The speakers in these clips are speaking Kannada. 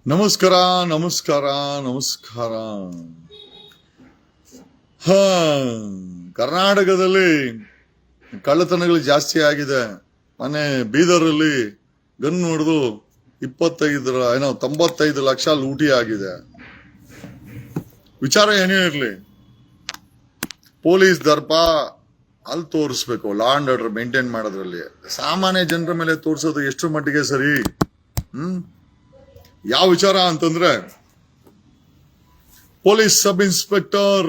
ನಮಸ್ಕಾರ ನಮಸ್ಕಾರ ನಮಸ್ಕಾರ. ಹ ಕರ್ನಾಟಕದಲ್ಲಿ ಕಳ್ಳತನಗಳು ಜಾಸ್ತಿ ಆಗಿದೆ. ಮೊನ್ನೆ ಬೀದರಲ್ಲಿ ಗನ್ ಹೊಡೆದು 95 ಲಕ್ಷ ಲೂಟಿ ಆಗಿದೆ. ವಿಚಾರ ಏನೇ ಇರಲಿ, ಪೊಲೀಸ್ ದರ್ಪ ಅಲ್ಲಿ ತೋರಿಸ್ಬೇಕು, ಲಾ ಅಂಡ್ ಆರ್ಡರ್ ಮೇಂಟೈನ್ ಮಾಡೋದ್ರಲ್ಲಿ. ಸಾಮಾನ್ಯ ಜನರ ಮೇಲೆ ತೋರಿಸೋದು ಎಷ್ಟು ಮಟ್ಟಿಗೆ ಸರಿ? ಯಾವ ವಿಚಾರ ಅಂತಂದ್ರೆ, police sub inspector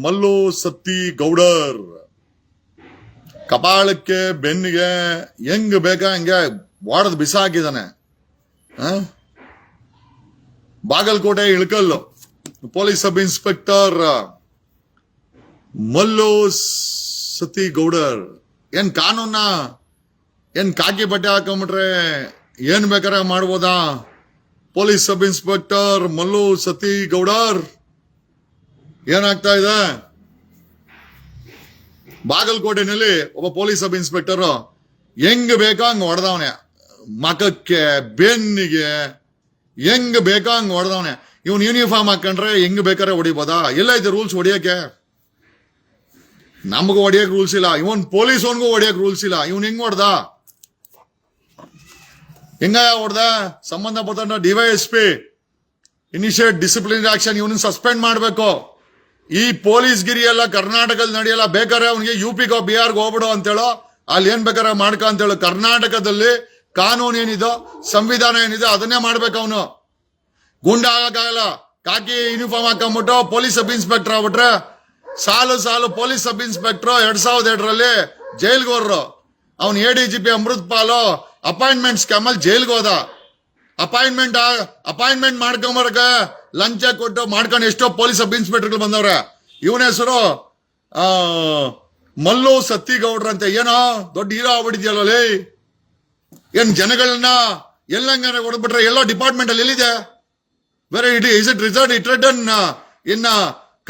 Mallu Satti Gowdar ಕಪಾಳಕ್ಕೆ ಬೆನ್ನಿಗೆ ಹೆಂಗ್ ಬೇಕಾ ಹಂಗೆ ವಾಡದ್ ಬಿಸಾಕಿದಾನೆ. Bagalkote Ilkal police sub inspector Mallu Satti Gowdar ಏನ್ ಕಾನೂನ ಏನ್ ಕಾಕಿ ಬಟ್ಟೆ ಹಾಕೊಂಡ್ಬಿಟ್ರೆ ಏನ್ ಬೇಕಾರೆ ಮಾಡ್ಬೋದಾ? Police sub inspector Mallu Satti Gowdar ಏನಾಗ್ತಾ ಇದೆ? ಬಾಗಲಕೋಟೆನಲ್ಲಿ ಒಬ್ಬ ಪೊಲೀಸ್ ಸಬ್ ಇನ್ಸ್ಪೆಕ್ಟರ್ ಹೆಂಗ್ ಬೇಕಾ ಹಂಗ ಹೊಡೆದವನೆ, ಮಕಕ್ಕೆ ಬೆನ್ನಿಗೆ ಹೆಂಗ್ ಬೇಕಾ ಹಂಗ ಹೊಡೆದವನೆ. ಇವನ್ ಯೂನಿಫಾರ್ಮ್ ಹಾಕೊಂಡ್ರೆ ಹೆಂಗ್ ಬೇಕಾರೆ ಹೊಡಿಬೋದಾ? ಎಲ್ಲ ಐತೆ ರೂಲ್ಸ್ ಹೊಡಿಯಕ್ಕೆ? ನಮಗೂ ಹೊಡಿಯಕ್ ರೂಲ್ಸ್ ಇಲ್ಲ, ಇವನ್ ಪೊಲೀಸ್ ಅವನ್ಗೂ ಹೊಡಿಯಕ್ ರೂಲ್ಸ್ ಇಲ್ಲ. ಇವನ್ ಹೆಂಗ್ ಹೊಡ್ದ? ಹೆಂಗ ಹೊಡ್ದ? ಸಂಬಂಧಪಟ್ಟ ಡಿವೈಎಸ್ಪಿ ಇನಿಷಿಯೇಟ್ ಡಿಸಿಪ್ಲಿನರಿ ಆಕ್ಷನ್, ಇವನ್ ಸಸ್ಪೆಂಡ್ ಮಾಡಬೇಕು. ಈ ಪೊಲೀಸ್ ಗಿರಿ ಎಲ್ಲ ಕರ್ನಾಟಕದಲ್ಲಿ ನಡೆಯಲ್ಲ. ಬೇಕಾರೆ ಅವನಿಗೆ ಯುಪಿಗೋ ಬಿಹಾರ್ಗೆ ಹೋಗ್ಬಿಡು ಅಂತೇಳೋ, ಅಲ್ಲಿ ಏನ್ ಬೇಕಾರೆ ಮಾಡ್ಕ ಅಂತೇಳು. ಕರ್ನಾಟಕದಲ್ಲಿ ಕಾನೂನು ಏನಿದೋ, ಸಂವಿಧಾನ ಏನಿದೆ ಅದನ್ನೇ ಮಾಡ್ಬೇಕು. ಅವನು ಗುಂಡ ಆಗಕ್ಕಾಗಲ್ಲ. ಕಾಕಿ ಯೂನಿಫಾರ್ಮ್ ಹಾಕೊಂಡ್ಬಿಟ್ಟು ಪೊಲೀಸ್ ಸಬ್ ಇನ್ಸ್ಪೆಕ್ಟರ್ ಆಗ್ಬಿಟ್ರೆ ಸಾಲು ಪೊಲೀಸ್ ಸಬ್ ಇನ್ಸ್ಪೆಕ್ಟರ್ 2002ರಲ್ಲಿ ಜೈಲ್ಗೆ ಹೋದ್ರು. ಅವ್ನು ADGP ಅಮೃತ್ ಪಾಲು ಅಪಾಯಿಂಟ್ಮೆಂಟ್ ಸ್ಕ್ಯಾಮ್ ಅಲ್ಲಿ ಜೈಲ್ಗೆ ಹೋದ. ಅಪಾಯಿಂಟ್ಮೆಂಟ್ ಮಾಡ್ಕೊಂಬರಕ ಲಂಚ ಕೊಟ್ಟು ಮಾಡ್ಕೊಂಡು ಎಷ್ಟೋ ಪೊಲೀಸ್ ಸಬ್ ಇನ್ಸ್ಪೆಕ್ಟರ್ಗಳು ಬಂದವ್ರೆ. ಇವನ ಹೆಸರು ಮಲ್ಲು ಸತ್ತಿ ಗೌಡ್ರ ಅಂತ. ಏನೋ ದೊಡ್ಡ ಹೀರೋ ಆಗ್ಬಿಟ್ಟಿದ್ಯಲ್ಲೇ. ಏನ್ ಜನಗಳನ್ನ ಎಲ್ಲಂಗ ಹೊಡೆದ್ಬಿಟ್ರೆ ಎಲ್ಲೋ ಡಿಪಾರ್ಟ್ಮೆಂಟ್ ಅಲ್ಲಿ ಎಲ್ಲಿದೆ? ಬೇರೆ ಇಸ್ ಇಟ್ ರಿಟರ್ನ್ ಇನ್ನ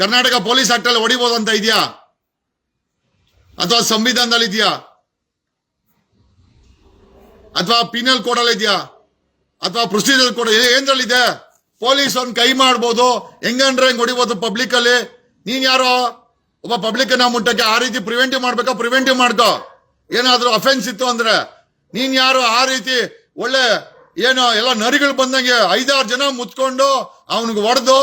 ಕರ್ನಾಟಕ ಪೊಲೀಸ್ ಆಕ್ಟ್ ಅಲ್ಲಿ ಹೊಡಿಬಹುದು ಅಂತ ಇದೆಯಾ? ಅಥವಾ ಸಂವಿಧಾನದಲ್ಲಿ ಇದೆಯಾ? ಅಥವಾ ಪೀನಲ್ ಕೋಡ್ ಅಲ್ಲಿ ಇದೆಯಾ? ಅಥವಾ ಪ್ರೊಸೀಜರ್ ಕೋಡ್ ಏನ್ರಲ್ಲಿದೆ? ಪೊಲೀಸ್ ಅವ್ನ್ ಕೈ ಮಾಡ್ಬೋದು, ಹೆಂಗಂದ್ರೆ ಹೆಂಗ್ ಹೊಡಿಬೋದು ಪಬ್ಲಿಕ್ ಅಲ್ಲಿ. ನೀನ್ ಯಾರೋ ಒಬ್ಬ ಪಬ್ಲಿಕ್ ನ ಮುಟ್ಟಕ್ಕೆ ಆ ರೀತಿ ಪ್ರಿವೆಂಟಿವ್ ಮಾಡ್ಬೇಕಾ? ಪ್ರಿವೆಂಟಿವ್ ಮಾಡ್ಕೋ. ಏನಾದ್ರೂ ಅಫೆನ್ಸ್ ಇತ್ತು ಅಂದ್ರೆ ನೀನ್ ಯಾರು ಆ ರೀತಿ ಒಳ್ಳೆ ಏನೋ ಎಲ್ಲ ನರಿಗಳು ಬಂದಂಗೆ 5-6 ಜನ ಮುಚ್ಕೊಂಡು ಅವನಿಗೆ ಹೊಡೆದು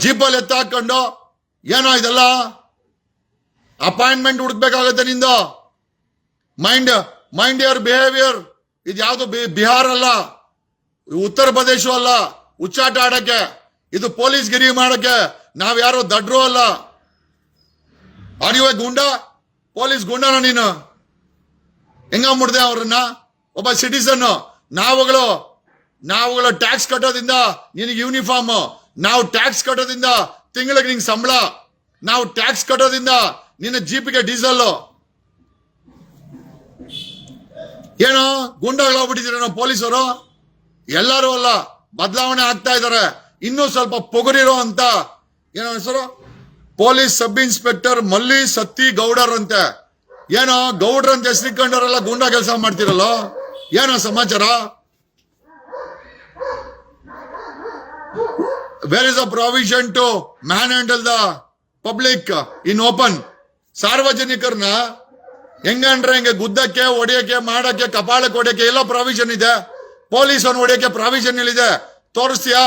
ಜೀಪಲ್ಲಿ ಎತ್ತಾಕೊಂಡು ಏನೋ ಇದೆಲ್ಲ ಅಪಾಯಿಂಟ್ಮೆಂಟ್ ಹುಡುಕ್ಬೇಕಾಗತ್ತೆ ನಿಂದು. Mind your behaviour. ಇದು ಯಾವ್ದು ಬಿಹಾರ ಅಲ್ಲ, ಉತ್ತರ ಪ್ರದೇಶ ಅಲ್ಲ ಹುಚ್ಚಾಟ ಆಡಕ್ಕೆ. ಇದು ಪೊಲೀಸ್ ಗಿರಿ ಮಾಡಕ್ಕೆ. ನಾವ್ಯಾರು ದಡ್ರು ಅಲ್ಲ. ಅರಿವೆ ಗುಂಡ, ಪೊಲೀಸ್ ಗುಂಡನ ನೀನು? ಹೆಂಗ ಮುಡ್ದೆ ಅವ್ರನ್ನ? ಒಬ್ಬ ಸಿಟಿಸನ್. ನಾವುಗಳು ಟ್ಯಾಕ್ಸ್ ಕಟ್ಟೋದ್ರಿಂದ ನಿನಗೆ ಯೂನಿಫಾರ್ಮ್, ನಾವು ಟ್ಯಾಕ್ಸ್ ಕಟ್ಟೋದ್ರಿಂದ ತಿಂಗಳಿಗೆ ನಿಂಗೆ ಸಂಬಳ, ನಾವು ಟ್ಯಾಕ್ಸ್ ಕಟ್ಟೋದ್ರಿಂದ ನಿನ್ನ ಜೀಪಿಗೆ ಡೀಸೆಲ್. ಏನೋ ಗುಂಡಗಳಾಗ್ಬಿಟ್ಟಿದ್ದೀರ ನಾವು ಪೊಲೀಸರು? ಎಲ್ಲರೂ ಅಲ್ಲ, ಬದಲಾವಣೆ ಆಗ್ತಾ ಇದಾರೆ. ಇನ್ನೂ ಸ್ವಲ್ಪ ಪೊಗರಿರೋ ಅಂತ ಏನೋ ಹೆಸರು, ಪೊಲೀಸ್ ಸಬ್ ಇನ್ಸ್ಪೆಕ್ಟರ್ ಮಲ್ಲಿ ಸತ್ತಿ ಗೌಡರ್ ಅಂತೆ. ಏನೋ ಗೌಡ್ರ ಅಂತ ಹೆಸರಿಕೊಂಡವರೆಲ್ಲ ಗುಂಡ ಕೆಲಸ ಮಾಡ್ತಿರಲ್ಲ, ಏನೋ ಸಮಾಚಾರ? Where is a provision to manhandle the public in open? ಸಾರ್ವಜನಿಕರನ್ನ ಹೆಂಗಂಡ್ರೆ ಹೆಂಗೆ ಗುದ್ದಕ್ಕೆ, ಹೊಡೆಯಕ್ಕೆ, ಮಾಡಕ್ಕೆ, ಕಪಾಳಕ್ಕೆ ಹೊಡೆಯಕ್ಕೆ ಎಲ್ಲ ಪ್ರಾವಿಷನ್ ಇದೆ. ಪೊಲೀಸ್ ಅನ್ನು ಹೊಡೆಯಕ್ಕೆ ಪ್ರಾವಿಷನ್ ಎಲ್ಲಿದೆ? ತೋರಿಸ್ತೀಯಾ?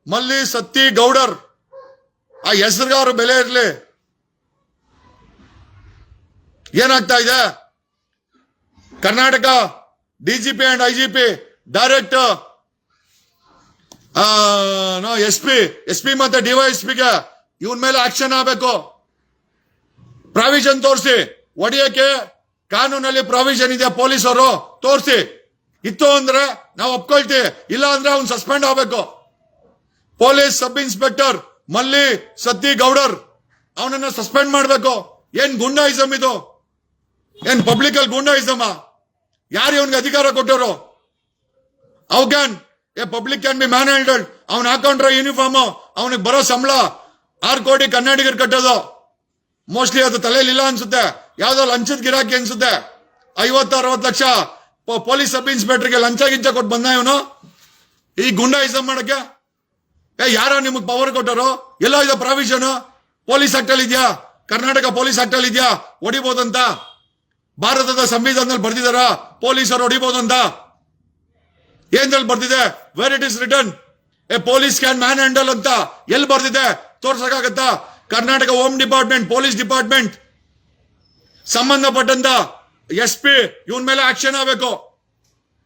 ಮಲ್ಲಿ ಸತ್ತಿ ಗೌಡರ್ ಆ ಹೆಸರುಗಾರು ಬೆಲೆ ಇರ್ಲಿ. ಏನಾಗ್ತಾ ಇದೆ? Karnataka DGP and IGP direct SP ಮತ್ತೆ DYSPಗೆ ಇವನ್ ಮೇಲೆ ಆಕ್ಷನ್ ಆಗಬೇಕು. ಪ್ರಾವಿಷನ್ ತೋರಿಸಿ. ಹೊಡೆಯಕ್ಕೆ ಕಾನೂನಲ್ಲಿ ಪ್ರಾವಿಷನ್ ಇದೆ, ಪೊಲೀಸರು ತೋರಿಸಿ. ಇತ್ತು ಅಂದ್ರೆ ನಾವು ಒಪ್ಕೊಳ್ತೀವಿ, ಇಲ್ಲ ಅಂದ್ರೆ ಅವ್ನು ಸಸ್ಪೆಂಡ್ ಆಗಬೇಕು. ಪೊಲೀಸ್ ಸಬ್ ಇನ್ಸ್ಪೆಕ್ಟರ್ ಮಲ್ಲಿ ಸತ್ತಿ ಗೌಡರ್ ಅವನನ್ನ ಸಸ್ಪೆಂಡ್ ಮಾಡಬೇಕು. ಏನ್ ಗುಂಡಾಯಿಸಮ್ ಇದು? ಏನ್ ಪಬ್ಲಿಕ್ ಅಲ್ಲಿ ಗುಂಡಾಯಿಸಮ? ಯಾರು ಇವನ್ಗೆ ಅಧಿಕಾರ ಕೊಟ್ಟರು? Public can be man handled. ಅವ್ನು ಹಾಕೊಂಡ್ರೆ ಯೂನಿಫಾರ್ಮ್, ಅವನಿಗೆ ಬರೋ ಸಂಬಳ 6 ಕೋಟಿ ಕನ್ನಡಿಗರು ಕಟ್ಟೋದು. ಮೋಸ್ಟ್ಲಿ ಅದು ತಲೆಯಲ್ಲಿ ಇಲ್ಲ ಅನ್ಸುತ್ತೆ, ಯಾವ್ದೋ ಲಂಚದ ಗಿರಾಕಿ ಅನ್ಸುತ್ತೆ. 50-60 ಲಕ್ಷ ಪೊಲೀಸ್ ಸಬ್ ಇನ್ಸ್ಪೆಕ್ಟರ್ಗೆ ಲಂಚ ಗಿಂಚ ಕೊಟ್ಟು ಬಂದ ಇವನು. ಈ ಗುಂಡಾಯಿಸಂ ಮಾಡಕ್ಕೆ? ಯಾರೋ ನಿಮಗ್ ಪವರ್ ಕೊಟ್ಟರು? ಎಲ್ಲೋ ಇದೆ ಪ್ರಾವಿಷನ್? ಪೊಲೀಸ್ ಆಕ್ಟ್ ಅಲ್ಲಿ ಇದೆಯಾ? ಕರ್ನಾಟಕ ಪೊಲೀಸ್ ಆಕ್ಟ್ ಅಲ್ಲಿ ಇದೆಯಾ ಹೊಡಿಬೋದಂತ? ಭಾರತದ ಸಂವಿಧಾನದಲ್ಲಿ ಬರ್ದಿದಾರ ಪೊಲೀಸರು ಹೊಡಿಬೋದಂತ? ಏನ್ರಲ್ಲಿ ಬರ್ದಿದೆ? Where it is return a police can manhandle ಅಂತ ಎಲ್ಲಿ ಬರ್ದಿದೆ? ತೋರ್ಸಕ್ಕಾಗತ್ತಾ? Karnataka home department, police department ಸಂಬಂಧಪಟ್ಟಂತ SP ಇವನ್ ಮೇಲೆ ಆಕ್ಷನ್ ಆಗಬೇಕು.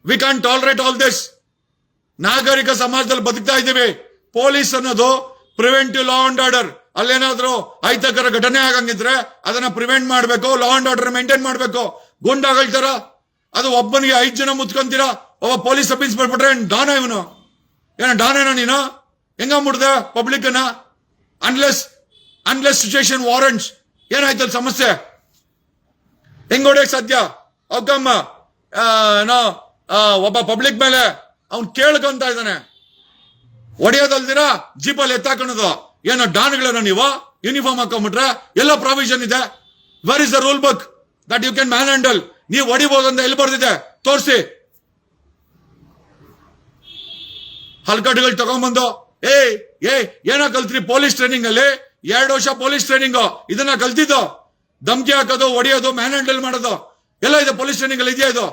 We can tolerate all this. ನಾಗರಿಕ ಸಮಾಜದಲ್ಲಿ ಬದುಕ್ತಾ ಇದ್ದೀವಿ. ಪೊಲೀಸ್ ಅನ್ನೋದು ಪ್ರಿವೆಂಟಿವ್ ಲಾ ಅಂಡ್ ಆರ್ಡರ್. ಅಲ್ಲೇನಾದ್ರೂ ಅಹಿತಕರ ಘಟನೆ ಆಗಂಗಿದ್ರೆ ಅದನ್ನ ಪ್ರಿವೆಂಟ್ ಮಾಡಬೇಕು, ಲಾ ಅಂಡ್ ಆರ್ಡರ್ ಮೇಂಟೈನ್ ಮಾಡಬೇಕು. ಗುಂಡಾಗಳ್ತಾರ ಅದು ಒಬ್ಬನಿಗೆ 5 ಜನ ಮುತ್ಕೊಂತೀರಾ? ಒಬ್ಬ ಪೊಲೀಸ್ ಸಬ್ ಇನ್ಸ್ಪೆಕ್ಟರ್ ಡಾನ ಇವನು? ಏನ ಡಾನೇನ ನೀನು? ಹೆಂಗ ಮುಡ್ದೆ ಪಬ್ಲಿಕ್ ಅನ್ನ? Unless situation warrants. ಏನಾಯ್ತಲ್ಲ ಸಮಸ್ಯೆ? ಹೆಂಗ್ ಹೊಡೆಯಕ್ ಸಾಧ್ಯ? ಅವಕಮ್ಮ ಒಬ್ಬ ಪಬ್ಲಿಕ್ ಮೇಲೆ ಅವ್ನ್ ಕೇಳ್ಕೊಂತ ಇದ್ದಾನೆ, ಹೊಡೆಯೋದಲ್ದಿರಾ ಜೀಪಲ್ಲಿ ಎತ್ತಾಕೊಳ್ಳೋದು. ಏನೋ ಡಾನ್ಗಳನ್ನ ನೀವು ಯೂನಿಫಾರ್ಮ್ ಹಾಕೊಂಡ್ಬಿಟ್ರೆ ಎಲ್ಲ ಪ್ರಾವಿಷನ್ ಇದೆ. Where is the rule book that you can manhandle? ನೀವು ಹೊಡಿಬಹುದು ಅಂತ ಎಲ್ಲಿ ಬರ್ದಿದೆ? ತೋರಿಸಿ. ಹಲ್ಕಟ್ಟುಗಳು ತಗೊಂಡ್ಬಂದು ಏನೋ ಕಲ್ತ್ರಿ ಪೊಲೀಸ್ ಟ್ರೈನಿಂಗ್ ಅಲ್ಲಿ? 2 ವರ್ಷ ಪೊಲೀಸ್ ಟ್ರೈನಿಂಗ್ ಇದನ್ನ ಕಲ್ತಿದ್ದು? ಧಮ್ಕಿ ಹಾಕೋದು, ಹೊಡಿಯೋದು, ಮ್ಯಾನ್ ಹ್ಯಾಂಡಲ್ ಮಾಡೋದು ಎಲ್ಲ ಇದೆ ಪೊಲೀಸ್ ಟ್ರೈನಿಂಗ್ ಅಲ್ಲಿ ಇದೆಯಾ? ಇದು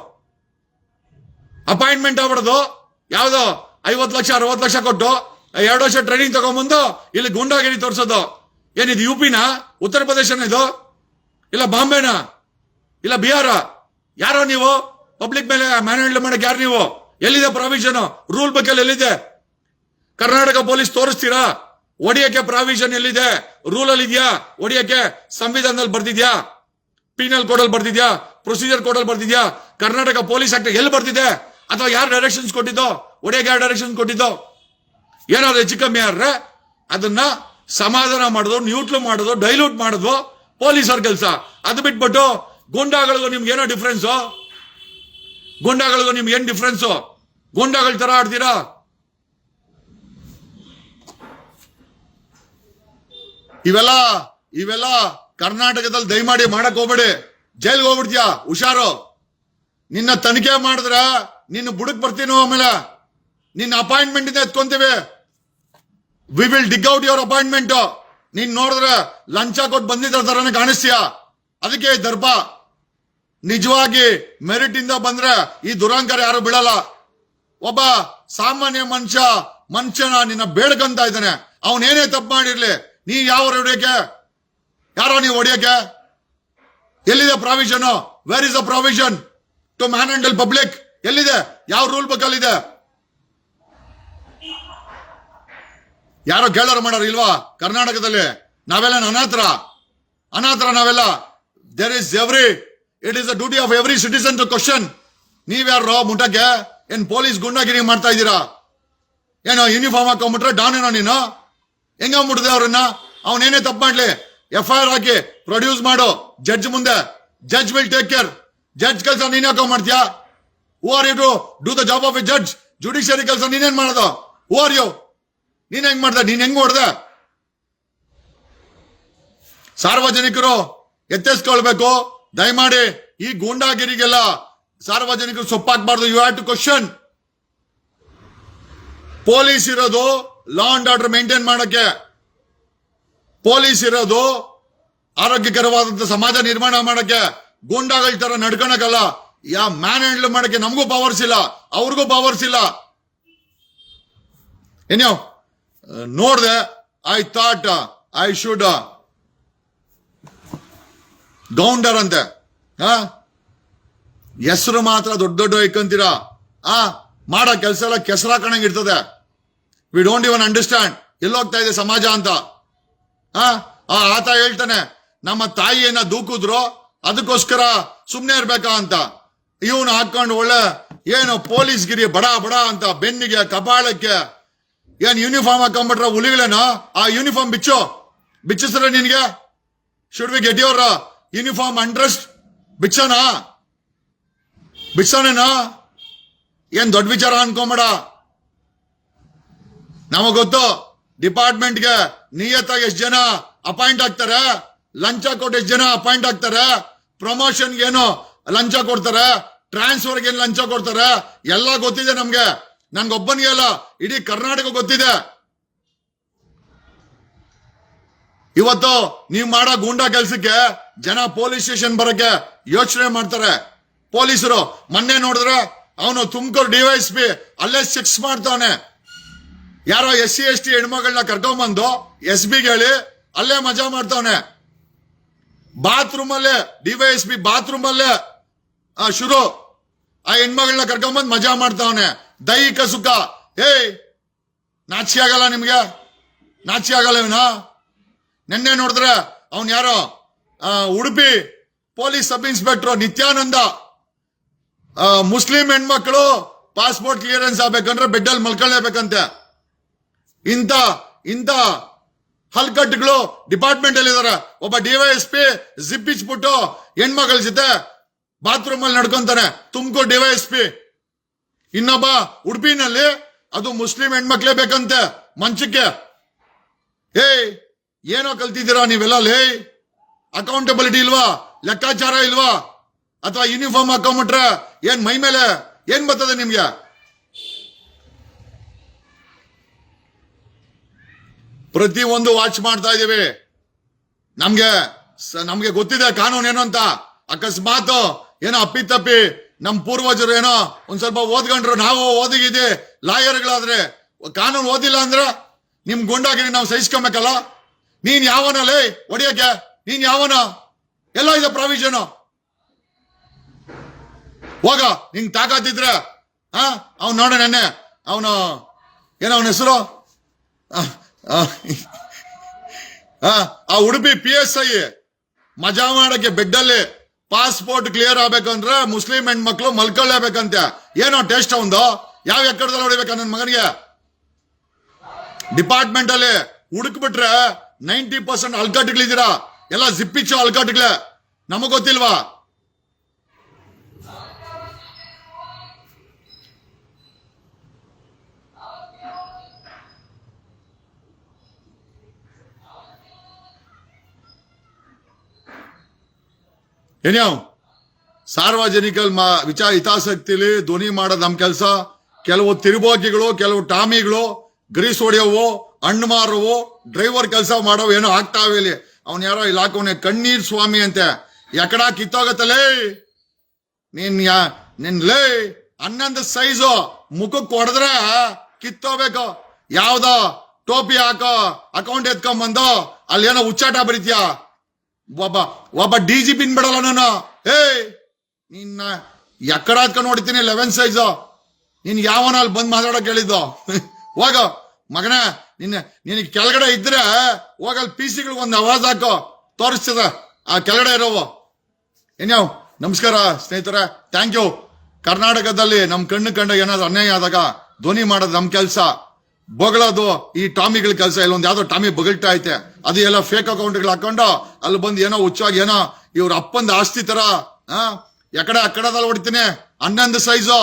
ಅಪಾಯಿಂಟ್ಮೆಂಟ್ ಆಗ್ಬಿಡೋದು ಯಾವ್ದೋ 50 ಲಕ್ಷ 60 ಲಕ್ಷ ಕೊಟ್ಟು 2 ವರ್ಷ ಟ್ರೈನಿಂಗ್ ತಗೊಂಡ್ಬಂದು ಇಲ್ಲಿ ಗುಂಡಾಗಿರಿ ತೋರಿಸೋದು. ಏನಿದು UPನ? ಉತ್ತರ ಪ್ರದೇಶನ ಇದು? ಇಲ್ಲ ಬಾಂಬೆನ? ಇಲ್ಲ ಬಿಹಾರ? ಯಾರೋ ನೀವು ಪಬ್ಲಿಕ್ ಮೇಲೆ ಮ್ಯಾನ್ ಹ್ಯಾಂಡಲ್ ಮಾಡಕ್ ಯಾರು ನೀವು? ಎಲ್ಲಿದೆ ಪ್ರಾವಿಷನ್? ರೂಲ್ ಬುಕ್ ಅಲ್ಲಿ ಎಲ್ಲಿದೆ? ಕರ್ನಾಟಕ ಪೊಲೀಸ್ ತೋರಿಸ್ತೀರಾ? ಹೊಡಿಯಕ್ಕೆ ಪ್ರಾವಿಷನ್ ಎಲ್ಲಿದೆ? ರೂಲ್ ಅಲ್ಲಿ ಇದೆಯಾ ಹೊಡಿಯಕ್ಕೆ? ಸಂವಿಧಾನದಲ್ಲಿ ಬರ್ದಿದ್ಯಾ? ಪೀನಲ್ ಕೋಡ್ ಅಲ್ಲಿ ಬರ್ದಿದ್ಯಾ? ಪ್ರೊಸೀಜರ್ ಕೋಡ್ ಅಲ್ಲಿ ಬರ್ದಿದ್ಯಾ? ಕರ್ನಾಟಕ ಪೊಲೀಸ್ ಆಕ್ಟ್ ಎಲ್ಲಿ ಬರ್ದಿದೆ? ಅಥವಾ ಯಾರು ಡೈರೆಕ್ಷನ್ಸ್ ಕೊಟ್ಟಿದ್ದೋ? ಹೊಡಿಯಕ್ಕೆ ಯಾರು ಡೈರೆಕ್ಷನ್ ಕೊಟ್ಟಿದ್ದೋ? ಏನಾದ್ರು ಹೆಚ್ಚು ಕಮ್ಮಿ ಆದ್ರೆ ಅದನ್ನ ಸಮಾಧಾನ ಮಾಡೋದು, ನ್ಯೂಟ್ರಲ್ ಮಾಡೋದು, ಡೈಲ್ಯೂಟ್ ಮಾಡೋದು ಪೊಲೀಸರ ಕೆಲಸ. ಅದು ಬಿಟ್ಬಿಟ್ಟು ಗುಂಡಾಗಳಿಗೂ ನಿಮ್ಗೆ ಏನೋ ಡಿಫ್ರೆನ್ಸ್? ಗುಂಡಾಗಳಿಗೂ ನಿಮ್ಗೆ ಏನ್ ಡಿಫ್ರೆನ್ಸ್? ಗುಂಡಾಗಳ ತರ ಆಡ್ತೀರಾ? ಇವೆಲ್ಲ ಕರ್ನಾಟಕದಲ್ಲಿ ದಯಮಾಡಿ ಮಾಡಕ್ ಹೋಗ್ಬೇಡಿ. ಜೈಲ್ಗೆ ಹೋಗ್ಬಿಡ್ತೀಯಾ? ಹುಷಾರು. ನಿನ್ನ ತನಿಖೆ ಮಾಡಿದ್ರ ನಿನ್ನ ಬುಡಕ್ ಬರ್ತೀನೋ, ಆಮೇಲೆ ನಿನ್ನ ಅಪಾಯಿಂಟ್ಮೆಂಟ್ ಇಂದ ಎತ್ಕೊಂತೀವಿ. We will dig out your appointment. ನೀನ್ ನೋಡಿದ್ರೆ ಲಂಚ ಕೊಟ್ಟು ಬಂದಿದ್ರ ತರನೇ ಕಾಣಿಸ್ತೀಯ. ಅದಕ್ಕೆ ದರ್ಪ ನಿಜವಾಗಿ ಮೆರಿಟ್ ಇಂದ ಬಂದ್ರೆ ಈ ದುರಂಕಾರ ಯಾರು ಬಿಡಲ್ಲ. ಒಬ್ಬ ಸಾಮಾನ್ಯ ಮನುಷ್ಯನ ನಿನ್ನ ಬೇಡ್ಕಂತ ಇದ್ದಾನೆ. ಅವನೇನೇ ತಪ್ಪು ಮಾಡಿರ್ಲಿ, ನೀ ಯಾವ ಹೊಡಿಯಕ್ಕೆ? ಯಾರೋ ನೀವು ಹೊಡಿಯಕ್ಕೆ? ಎಲ್ಲಿದೆ provision? Where is the provision to manhandle public? ಎಲ್ಲಿದೆ? ಯಾವ ರೂಲ್ ಬುಕ್ ಅಲ್ಲಿ ಇದೆ? ಯಾರೋ ಕೇಳೋರು ಮಾಡೋರು ಇಲ್ವಾ ಕರ್ನಾಟಕದಲ್ಲಿ? ನಾವೆಲ್ಲ ಅನಾಥರ ನಾವೆಲ್ಲ. It is the duty of every citizen to question. ನೀವ್ಯಾರೋ ಮುಟ್ಟಕ್ಕೆ? ಏನ್ ಪೊಲೀಸ್ ಗುಂಡಾಗಿರಿ ಮಾಡ್ತಾ ಇದ್ದೀರಾ? ಏನೋ ಯೂನಿಫಾರ್ಮ್ ಹಾಕೊಂಡ್ಬಿಟ್ರೆ ಡಾನೇನೋ ನೀನು? ಹೆಂಗ ಮುಟ್ಟಿದೆ ಅವ್ರನ್ನ? ಅವನೇನೇ ತಪ್ಪು ಮಾಡ್ಲಿ FIR ಹಾಕಿ ಪ್ರೊಡ್ಯೂಸ್ ಮಾಡು ಜಡ್ಜ್ ಮುಂದೆ. Judge will take care. Judge ಕೆಲಸ ನೀನ್ ಯಾಕೋ ಮಾಡ್ತೀಯಾ? Who are you to do the job of a judge? Judiciary ಕೆಲಸ ನೀನೇನ್ ಮಾಡೋದು? Who are you? ನೀನ್ ಹೆಂಗ್ ಮಾಡ್ದೆ? ನೀನ್ ಹೆಂಗ್ ಹೊಡ್ದೆ? ಸಾರ್ವಜನಿಕರು ಎತ್ತೆಸ್ಕೊಳ್ಬೇಕು. ದಯಮಾಡಿ ಈ ಗೂಂಡಾಗಿರಿಗೆಲ್ಲ ಸಾರ್ವಜನಿಕರು ಸೊಪ್ಪಾಕ್ಬಾರ್ದು. You have to question. Police ಇರೋದು ಲಾ ಅಂಡ್ ಆರ್ಡರ್ ಮೇಂಟೈನ್ ಮಾಡಕ್ಕೆ. ಪೊಲೀಸ್ ಇರೋದು ಆರೋಗ್ಯಕರವಾದಂತ ಸಮಾಜ ನಿರ್ಮಾಣ ಮಾಡಕ್ಕೆ. ಗೂಂಡಾಗಳ ತರ ನಡ್ಕೊಳಕಲ್ಲ. ಮ್ಯಾನ್ ಹ್ಯಾಂಡಲ್ ಮಾಡಕ್ಕೆ ನಮಗೂ ಪವರ್ಸ್ ಇಲ್ಲ, ಅವ್ರಿಗೂ ಪವರ್ಸ್ ಇಲ್ಲ. ಏನೋ ನೋಡ್ದೆ, I thought I should Gounder ಅಂತೆ. ಹೆಸರು ಮಾತ್ರ ದೊಡ್ಡ ಇಕ್ಕಂತೀರಾ. ಮಾಡೋ ಕೆಲಸ ಎಲ್ಲ ಕೆಸರಾಕಣಂಗ್ ಇರ್ತದೆ. ವಿ ಡೋಂಟ್ ಇವನ್ ಅಂಡರ್ಸ್ಟ್ಯಾಂಡ್ ಎಲ್ಲೋಗ್ತಾ ಇದೆ ಸಮಾಜ ಅಂತ. ಆತ ಹೇಳ್ತಾನೆ ನಮ್ಮ ತಾಯಿಯನ್ನ ದೂಕಿದ್ರು ಅದಕ್ಕೋಸ್ಕರ ಸುಮ್ನೆ ಇರ್ಬೇಕಾ ಅಂತ. ಇವನು ಹಾಕೊಂಡು ಒಳ್ಳೆ ಏನು ಪೊಲೀಸ್ ಗಿರಿ ಬಡ ಅಂತ ಬೆನ್ನಿಗೆ ಕಪಾಳಕ್ಕೆ ಏನ್ ಯೂನಿಫಾರ್ಮ್ ಹಾಕೊಂಡ್ಬಿಟ್ರ ಹುಲಿಗಳೇನೋ? ಆ ಯೂನಿಫಾರ್ಮ್ ಬಿಚ್ಚಿಸ್ರೆ ನಿನ್ಗೆ? Should we get your uniform undressed? ಬಿಚ್ಚನೇನೋ? ಏನ್ ದೊಡ್ಡ ವಿಚಾರ ಅನ್ಕೊಂಬೇಡ. ನಮಗ್ ಗೊತ್ತು ಡಿಪಾರ್ಟ್ಮೆಂಟ್ಗೆ ನಿಯತ್ತಾಗಿ ಎಷ್ಟು ಜನ ಅಪಾಯಿಂಟ್ ಆಗ್ತಾರೆ, ಲಂಚ ಕೊಟ್ಟು ಎಷ್ಟು ಜನ ಅಪಾಯಿಂಟ್ ಆಗ್ತಾರೆ, ಪ್ರಮೋಷನ್ಗೆ ಏನು ಲಂಚ ಕೊಡ್ತಾರೆ, ಟ್ರಾನ್ಸ್ಫರ್ಗೆ ಏನು ಲಂಚ ಕೊಡ್ತಾರೆ, ಎಲ್ಲ ಗೊತ್ತಿದೆ ನಮ್ಗೆ. ನನ್ಗೊಬ್ಬನಿಗೆ ಅಲ್ಲ, ಇಡೀ ಕರ್ನಾಟಕ ಗೊತ್ತಿದೆ. ಇವತ್ತು ನೀವು ಮಾಡೋ ಗೂಂಡಾ ಕೆಲ್ಸಕ್ಕೆ ಜನ ಪೊಲೀಸ್ ಸ್ಟೇಷನ್ ಬರಕ್ಕೆ ಯೋಚನೆ ಮಾಡ್ತಾರೆ. ಪೊಲೀಸರು ಮೊನ್ನೆ ನೋಡಿದ್ರೆ ಅವನು ತುಮಕೂರು ಡಿವೈಎಸ್ಪಿ ಅಲ್ಲೇ ಸೆಕ್ಸ್ ಮಾಡ್ತಾವನೆ. ಯಾರೋ SC ST ಹೆಣ್ಮಗಳನ್ನ ಕರ್ಕೊಂಡ್ಬಂದು SB ಹೇಳಿ ಅಲ್ಲೇ ಮಜಾ ಮಾಡ್ತಾವನೆ. ಬಾತ್ರೂಮ್ ಅಲ್ಲೇ ಡಿವೈಎಸ್ಪಿ ಬಾತ್ರೂಮ್ ಅಲ್ಲೇ ಶುರು ಆ ಹೆಣ್ಮಗಳನ್ನ ಕರ್ಕೊಂಡ್ಬಂದು ಮಜಾ ಮಾಡ್ತಾವನೆ. ದೈಹಿಕ ಸುಖ. ನಾಚಿ ಆಗಲ್ಲ ನಿಮ್ಗೆ? ನಾಚಿ ಆಗಲ್ಲ ಇವನ? ನಿನ್ನೆ ನೋಡಿದ್ರೆ ಅವನ್ ಯಾರೋ Udupi police sub inspector Nityananda Muslim ಹೆಣ್ಮಕ್ಳು ಪಾಸ್ಪೋರ್ಟ್ ಕ್ಲಿಯರೆನ್ಸ್ ಆಗ್ಬೇಕಂದ್ರೆ ಬೆಡ್ಡಲ್ಲಿ ಮಲ್ಕೊಳ್ಳೇಬೇಕಂತೆ. ಇಂಥ ಹಲ್ಕಟ್ಟುಗಳು ಡಿಪಾರ್ಟ್ಮೆಂಟ್ ಅಲ್ಲಿ ಇದಾರೆ. ಒಬ್ಬ ಡಿವೈಎಸ್ಪಿ ಜಿಪ್ ಇಚ್ಬಿಟ್ಟು ಹೆಣ್ಮಗಳ ಜೊತೆ ಬಾತ್ರೂಮ್ ಅಲ್ಲಿ ನಡ್ಕೊಂತಾನೆ ತುಮಕೂರು ಡಿವೈಎಸ್ಪಿ. ಇನ್ನೊಬ್ಬ ಉಡುಪಿನಲ್ಲಿ ಅದು ಮುಸ್ಲಿಂ ಹೆಣ್ಮಕ್ಳೇ ಬೇಕಂತೆ ಮಂಚಕ್ಕೆ. ಏನೋ ಕಲ್ತಿದ್ದೀರಾ ನೀವೆಲ್ಲ? ಅಕೌಂಟಬಿಲಿಟಿ ಇಲ್ವಾ? ಲೆಕ್ಕಾಚಾರ ಇಲ್ವಾ? ಅಥವಾ ಯೂನಿಫಾರ್ಮ್ ಹಾಕೊಂಬಿಟ್ರೆ ಏನ್ ಮೈ ಮೇಲೆ ಏನ್ ಬರ್ತದೆ ನಿಮ್ಗೆ? ಪ್ರತಿ ಒಂದು ವಾಚ್ ಮಾಡ್ತಾ ಇದೀವಿ. ನಮ್ಗೆ ಗೊತ್ತಿದೆ ಕಾನೂನು ಏನು ಅಂತ. ಅಕಸ್ಮಾತ್ ಏನೋ ಅಪ್ಪಿತಪ್ಪಿ ನಮ್ ಪೂರ್ವಜರು ಏನೋ ಒಂದ್ ಸ್ವಲ್ಪ ಓದ್ಕೊಂಡ್ರು, ನಾವು ಓದಿಗಿದೆ ಲಾಯರ್ಗಳಾದ್ರೆ, ಕಾನೂನು ಓದಿಲ್ಲ ಅಂದ್ರೆ ನಿಮ್ ಗುಂಡಾಗಿರಿ ನಾವು ಸಹಿಸ್ಕೊಬೇಕಲ್ಲ. ನೀನ್ ಯಾವನಲ್ಲಿ ಹೊಡಿಯಕ್ಕೆ? ನೀನ್ ಯಾವನ? ಎಲ್ಲ ಇದೆ ಪ್ರಾವಿಷನ್. ಹೋಗ, ನಿಂಗ್ ತಾಕತ್ತಿದ್ರೆ ಅವ್ನು ನೋಡ. ನೆನ್ನೆ ಅವನು ಏನೋ ಅವನ ಹೆಸರು ಆ ಉಡುಪಿ PSI ಮಜಾ ಮಾಡಕ್ಕೆ ಬೆಡ್ಡಲ್ಲಿ ಪಾಸ್ಪೋರ್ಟ್ ಕ್ಲಿಯರ್ ಆಗ್ಬೇಕಂದ್ರೆ ಮುಸ್ಲಿಂ ಹೆಣ್ಮಕ್ಳು ಮಲ್ಕೊಳ್ಳೇಬೇಕಂತೆ. ಏನೋ ಟೇಸ್ಟ್ ಅವಂದು? ಯಾವ ಎಕ್ಕಡದಲ್ಲಿ ಹೊಡಿಬೇಕ ನನ್ನ ಮಗನಿಗೆ? ಡಿಪಾರ್ಟ್ಮೆಂಟ್ ಅಲ್ಲಿ ಹುಡುಕ್ಬಿಟ್ರೆ 90% ಅಲ್ಕಟ್ಗಳಿದ್ದೀರಾ. ಎಲ್ಲ ಜಿಪ್ಪಿಚ್ಚು ಅಲ್ಕಟ್ಗಳೇ. ನಮಗ್ ಗೊತ್ತಿಲ್ವಾ? ಏನ್ಯಾವ್ ಸಾರ್ವಜನಿಕ ವಿಚಾರ ಹಿತಾಸಕ್ತಿಲಿ ಧ್ವನಿ ಮಾಡೋದು ನಮ್ ಕೆಲಸ. ಕೆಲವು ತಿರುಬೋಗಿಗಳು, ಕೆಲವು ಟಾಮಿಗಳು, ಗ್ರೀಸ್ ಹೊಡೆಯವು, ಹಣ್ಣು ಮಾರವು, ಡ್ರೈವರ್ ಕೆಲಸ ಮಾಡವು ಏನೋ ಆಗ್ತಾವೆ ಇಲ್ಲಿ. ಅವನ್ ಯಾರೋ ಇಲ್ಲಿ ಹಾಕೋನೆ ಕಣ್ಣೀರ್ ಸ್ವಾಮಿ ಅಂತೆ. ಎಕಡ ಕಿತ್ತೋಗತ್ತಲೇ ನಿನ್ ಲೇ 11 ಸೈಜು ಮುಖಕ್ಕೆ ಹೊಡೆದ್ರೆ ಕಿತ್ತೋಬೇಕು. ಯಾವ್ದೋ ಟೋಪಿ ಹಾಕೋ ಅಕೌಂಟ್ ಎತ್ಕೊಂಬಂದು ಅಲ್ಲಿ ಏನೋ ಹುಚ್ಚಾಟ ಬರೀತ್ಯಾ. ಒಬ್ಬ DGP ಬಿಡಲ್ಲ ನಾನು. ನಿನ್ನ ಎಕಡ ಹಾತ್ಕೊಂಡು ನೋಡ್ತೀನಿ 11 ಸೈಜು. ನೀನ್ ಯಾವನ ಅಲ್ಲಿ ಬಂದ್ ಮಾತಾಡಕ್ ಹೇಳಿದ್ದು? ಹೋಗ ಮಗನ, ನಿನಗೆ ಕೆಳಗಡೆ ಇದ್ರೆ ಹೋಗಲ್ PC ಒಂದು ಆವಾಜ್ ಹಾಕೋ, ತೋರಿಸ್ತದ ಆ ಕೆಳಗಡೆ ಇರೋವು. ಏನ್ಯಾವ್ ನಮಸ್ಕಾರ ಸ್ನೇಹಿತರೆ, ಥ್ಯಾಂಕ್ ಯು. ಕರ್ನಾಟಕದಲ್ಲಿ ನಮ್ ಕಣ್ಣು ಕಂಡ ಏನಾದ್ರು ಅನ್ಯಾಯ ಆದಾಗ ಧ್ವನಿ ಮಾಡೋದು ನಮ್ ಕೆಲ್ಸ. ಬೊಗಳೋದು ಈ ಟಾಮಿಗಳ ಕೆಲಸ. ಇಲ್ಲೊಂದು ಯಾವ್ದೋ ಟಾಮಿ ಬಗಳ್ತಾ ಐತೆ, ಅದು ಎಲ್ಲ ಫೇಕ್ ಅಕೌಂಟ್ಗಳು ಹಾಕೊಂಡು ಅಲ್ಲಿ ಬಂದು ಏನೋ ಹುಚ್ಚಾಗಿ ಏನೋ ಇವ್ರ ಅಪ್ಪಂದ ಆಸ್ತಿ ತರ ಎಕಡೆ ಅಕ್ಕಡದಲ್ಲಿ ಹೊಡಿತೀನಿ. 11 ಸೈಜು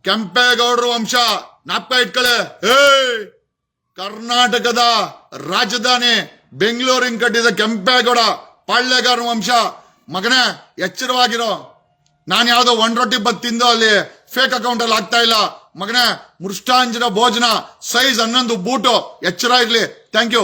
ಕೆಂಪೇಗೌಡರು ವಂಶ ನಾಪ್ಕ ಇಟ್ಕೊಳ್ಳಿ. ಕರ್ನಾಟಕದ ರಾಜಧಾನಿ ಬೆಂಗಳೂರಿನ ಕಟ್ಟಿದ ಕೆಂಪೇಗೌಡ ಪಾಳ್ಯಗಾರ ವಂಶ. ಮಗನೇ ಎಚ್ಚರವಾಗಿರೋ. ನಾನು ಯಾವ್ದೋ 1 ರೊಟ್ಟಿ ಬತ್ ತಿಂದು ಅಲ್ಲಿ ಫೇಕ್ ಅಕೌಂಟ್ ಅಲ್ಲಿ ಆಗ್ತಾ ಇಲ್ಲ. ಮಗನೇ ಮೃಷ್ಟಾಂಜನ ಭೋಜನ ಸೈಜ್ 11 ಬೂಟು. ಎಚ್ಚರ ಇರ್ಲಿ. Thank you.